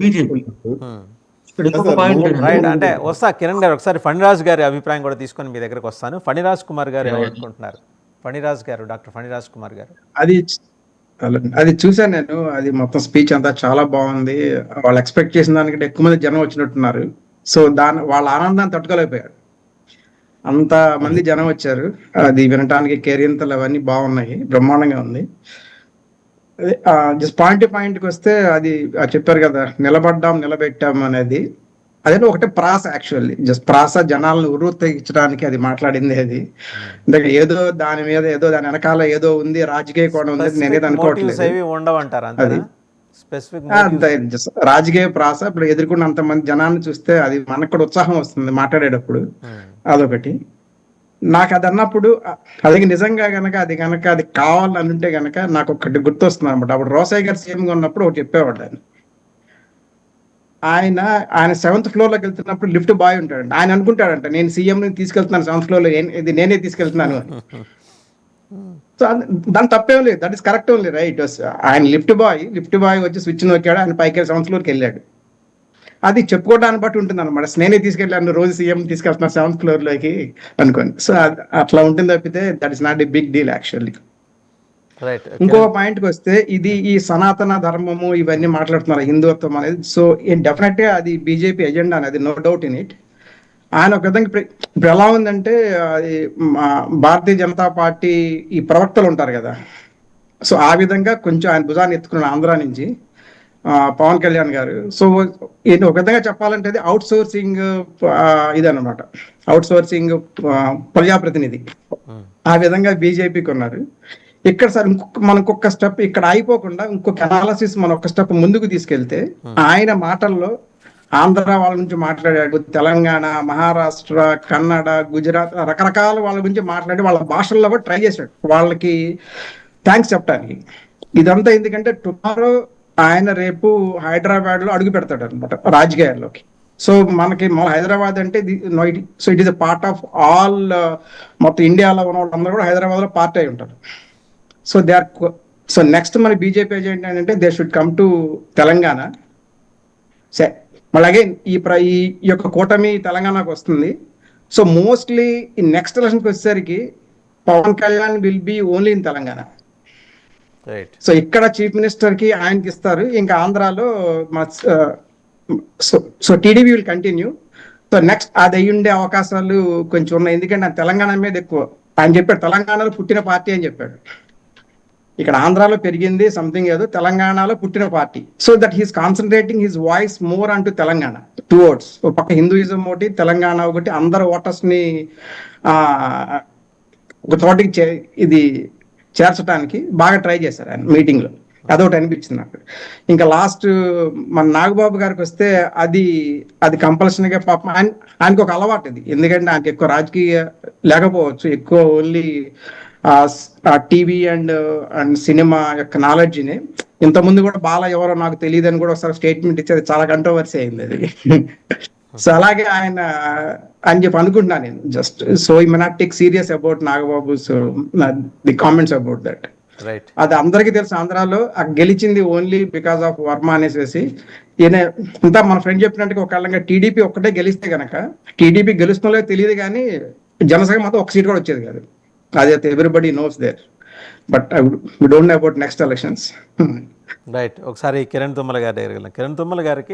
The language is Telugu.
బీజేపీ. ఉమ్. ఇక్కడ ఇంకొక సార్, పాయింట్ ముంగోడు రైట్. ఏంటంటే అంటే వస్తా కిరణ్ గారు, ఒకసారి ఫణిరాజ్ గారి అభిప్రాయం కూడా తీసుకొని మీ దగ్గరకు వస్తాను. ఫణిరాజ్ కుమార్ గారు Yeah, yeah. ఏమనుకుంటున్నారు? ఫణిరాజ్ గారు, డాక్టర్ ఫణిరాజ్ కుమార్ గారు. అది అది చూసాను నేను. అది మొత్తం స్పీచ్ అంతా చాలా బాగుంది. వాళ్ళు ఎక్స్పెక్ట్ చేసిన దానికంటే ఎక్కువ మంది జనం వచ్చినట్టున్నారు. సో వాళ్ళ ఆనందాన్ని తట్టుకోలేకపోయారు. అంత మంది జనం వచ్చారు. అది వినటానికి కేరింతలు అవన్నీ బాగున్నాయి, బ్రహ్మాండంగా ఉంది. జస్ట్ పాయింట్కి వస్తే అది చెప్పారు కదా, నిలబెట్టాం అనేది. అదే ఒకటే ప్రాస, యాక్చువల్లీ జస్ట్ ప్రాస, జనాలను ఉర్రూతగించడానికి అది మాట్లాడింది. అది అంటే ఏదో దాని మీద ఏదో దాని వెనకాల ఏదో ఉంది, రాజకీయ కోణం ఉంది, నేనేది అనుకోవట్లేదు. అది అంతే, రాజకీయ ప్రాస. ఇప్పుడు ఎదుర్కొన్న అంతమంది జనాన్ని చూస్తే అది మనకు కూడా ఉత్సాహం వస్తుంది మాట్లాడేటప్పుడు. అదొకటి. నాకు అది అన్నప్పుడు అది నిజంగా గనక అది కావాలని అనుంటే గనక నాకు ఒకటి గుర్తొస్తుంది అనమాట. అప్పుడు రోసయ్య గారు సీఎంగా ఉన్నప్పుడు ఒకటి చెప్పేవాడు. ఆయన 7th ఫ్లోర్లోకి వెళ్తున్నప్పుడు లిఫ్ట్ బాయ్ ఉంటాడంట. ఆయన అనుకుంటాడంట, నేను సీఎం ని తీసుకెళ్తున్నాను 7th ఫ్లోర్లో, ఇది నేనే తీసుకెళ్తున్నాను అని. సో దాని తప్పేం లేదు, that is correct only, right. ఆయన లిఫ్ట్ బాయ్ వచ్చి స్విచ్ నొక్కాడు, ఆయన పైకి 7th ఫ్లోర్కి వెళ్ళాడు. అది చెప్పుకోవడాన్ని బట్టి ఉంటుంది అనమాట. నేనే తీసుకెళ్ళాను, రోజు సీఎం తీసుకెళ్తున్నాను 7th ఫ్లోర్లోకి అనుకోండి. సో అట్లా ఉంటుంది తప్పితే that is not a big deal actually. ఇంకో పాయింట్కి వస్తే, ఈ సనాతన ధర్మము ఇవన్నీ మాట్లాడుతున్నారు, హిందుత్వం అనేది. సో డెఫినెట్ గా అది బీజేపీ ఎజెండా అనేది, నో డౌట్ ఇన్ ఇట్. ఆయన ఒక విధంగా ఇప్పుడు ఎలా ఉందంటే, భారతీయ జనతా పార్టీ ఈ ప్రవక్తలు ఉంటారు కదా, సో ఆ విధంగా కొంచెం ఆయన భుజాన్ని ఎత్తుకున్నాడు ఆంధ్ర నుంచి పవన్ కళ్యాణ్ గారు. సో ఒక విధంగా చెప్పాలంటే అది అవుట్ సోర్సింగ్ ఇదన్నమాట, అవుట్ సోర్సింగ్ ప్రజాప్రతినిధి. ఆ విధంగా బీజేపీకి ఉన్నారు. ఇక్కడ సార్ మనకొక స్టెప్ ఇక్కడ అయిపోకుండా ఇంకొక అనాలసిస్ మనం ఒక స్టెప్ ముందుకు తీసుకెళ్తే, ఆయన మాటల్లో ఆంధ్ర వాళ్ళ నుంచి మాట్లాడాడు, తెలంగాణ, మహారాష్ట్ర, కన్నడ, గుజరాత్, రకరకాల వాళ్ళ గురించి మాట్లాడి వాళ్ళ భాషల్లో కూడా ట్రై చేశాడు వాళ్ళకి థ్యాంక్స్ చెప్పడానికి. ఇదంతా ఎందుకంటే టుమారో ఆయన రేపు హైదరాబాద్ లో అడుగు పెడతాడు అనమాట రాజకీయాల్లోకి. సో మనకి మన హైదరాబాద్ అంటే so it is a part of all, మొత్తం ఇండియాలో ఉన్న వాళ్ళందరూ కూడా హైదరాబాద్ లో పార్ట్ అయి ఉంటారు. సో నెక్స్ట్ మన బీజేపీ ఏజెంట్ ఏంటంటే they should come to Telangana. సరే, మళ్ళీ అగైన్ ఈ యొక్క కూటమి తెలంగాణకు వస్తుంది. సో మోస్ట్లీ ఈ నెక్స్ట్ ఎలక్షన్కి వచ్చేసరికి Pawan Kalyan will be only in Telangana. So ఇక్కడ చీఫ్ మినిస్టర్ కి ఆయనకి ఇస్తారు, ఇంకా ఆంధ్రాలో so TDP will continue. So next అది అయ్యుండే అవకాశాలు కొంచెం ఉన్నాయి, ఎందుకంటే తెలంగాణ మీద ఎక్కువ ఆయన చెప్పాడు, తెలంగాణలో పుట్టిన పార్టీ అని చెప్పాడు. ఇక్కడ ఆంధ్రాలో పెరిగింది సంథింగ్ ఏదో, తెలంగాణలో పుట్టిన party. So that he's concentrating his voice more అంటూ తెలంగాణ టువర్డ్స్. ఒక పక్క హిందూయిజం ఒకటి, తెలంగాణ ఒకటి, అందరు ఓటర్స్ ని ఒక చోటికి ఇది చేర్చడానికి బాగా ట్రై చేశారు ఆయన మీటింగ్ లో. అదొకటి అనిపించింది నాకు. ఇంకా లాస్ట్ మన నాగబాబు గారికి వస్తే అది కంపల్సరీగా పాపం ఆయనకి ఒక అలవాటు ఇది, ఎందుకంటే ఆయనకి ఎక్కువ రాజకీయ లేకపోవచ్చు, ఎక్కువ ఓన్లీ టీవీ అండ్ సినిమా యొక్క నాలెడ్జ్ని. ఇంతకుముందు కూడా బాల ఎవరో నాకు తెలియదు అని కూడా ఒకసారి స్టేట్మెంట్ ఇచ్చేది, చాలా కంట్రోవర్సీ అయింది అది. సో అలాగే ఆయన అని చెప్పి అనుకుంటున్నాను నేను. Just so you may not take serious about Nagababu, so the comments about that. అది అందరికీ తెలుసు, ఆంధ్రాలో గెలిచింది ఓన్లీ బికాస్ ఆఫ్ వర్మ అనేసి. ఈయన అంతా మన ఫ్రెండ్ చెప్పినట్టుగా ఒకళ్ళంగా టీడీపీ ఒక్కటే గెలిస్తే గనక, టీడీపీ గెలుస్తుందో తెలియదు కానీ జనసంఘ మాత్రం ఒక సీట్ కూడా వచ్చేది కాదు. అదైతే everybody knows there, but we don't know about next elections. Right. ఒకసారి కిరణ్ తుమ్మల గారి దగ్గరికి